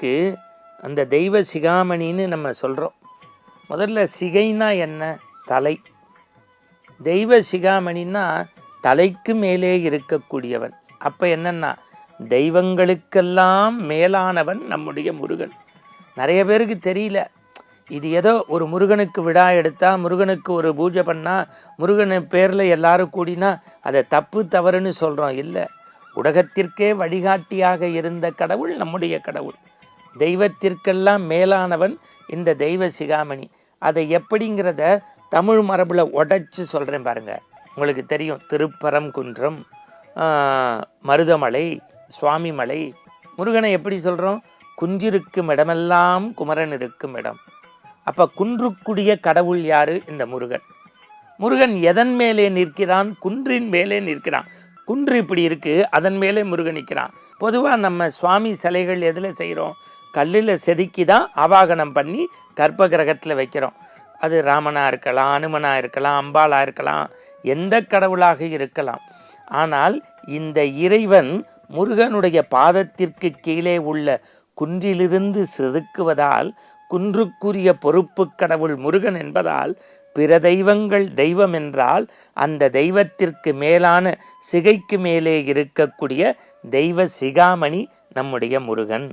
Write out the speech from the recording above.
முருகனுக்கு அந்த தெய்வ சிகாமணின்னு நம்ம சொல்கிறோம். முதல்ல சிகைனா என்ன? தலை. தெய்வ சிகாமணின்னா தலைக்கு மேலே இருக்கக்கூடியவன். அப்போ என்னன்னா தெய்வங்களுக்கெல்லாம் மேலானவன் நம்முடைய முருகன். நிறைய பேருக்கு தெரியல. இது ஏதோ ஒரு முருகனுக்கு விழா எடுத்தால், முருகனுக்கு ஒரு பூஜை பண்ணால், முருகன் பேரில் எல்லாரும் கூடினா அதை தப்பு தவறுன்னு சொல்கிறோம். இல்லை, உலகத்திற்கே வழிகாட்டியாக இருந்த கடவுள் நம்முடைய கடவுள். தெய்வத்திற்கெல்லாம் மேலானவன் இந்த தெய்வ சிகாமணி. அதை எப்படிங்கிறத தமிழ் மரபில் உடைச்சி சொல்கிறேன் பாருங்கள். உங்களுக்கு தெரியும், திருப்பரங்குன்றம், மருதமலை, சுவாமிமலை. முருகனை எப்படி சொல்கிறோம்? குன்றிருக்கும் இடமெல்லாம் குமரன் இருக்கும் இடம். அப்போ குன்றுக்குடிய கடவுள் யார்? இந்த முருகன். முருகன் எதன் மேலே நிற்கிறான்? குன்றின் மேலே நிற்கிறான். குன்று இப்படி இருக்குது, அதன் மேலே முருகன் நிற்கிறான். பொதுவாக நம்ம சுவாமி சிலைகள் எதில் செய்கிறோம்? கல்லில் செதுக்கி தான் ஆவாகனம் பண்ணி கற்ப கிரகத்தில் வைக்கிறோம். அது ராமனாக இருக்கலாம், அனுமனாக இருக்கலாம், அம்பாளாக இருக்கலாம், எந்த கடவுளாக இருக்கலாம். ஆனால் இந்த இறைவன் முருகனுடைய பாதத்திற்கு கீழே உள்ள குன்றிலிருந்து செதுக்குவதால், குன்றுக்குரிய பொறுப்பு கடவுள் முருகன் என்பதால், பிற தெய்வங்கள் தெய்வம் என்றால் அந்த தெய்வத்திற்கு மேலான சிகைக்கு மேலே இருக்கக்கூடிய தெய்வ சிகாமணி நம்முடைய முருகன்.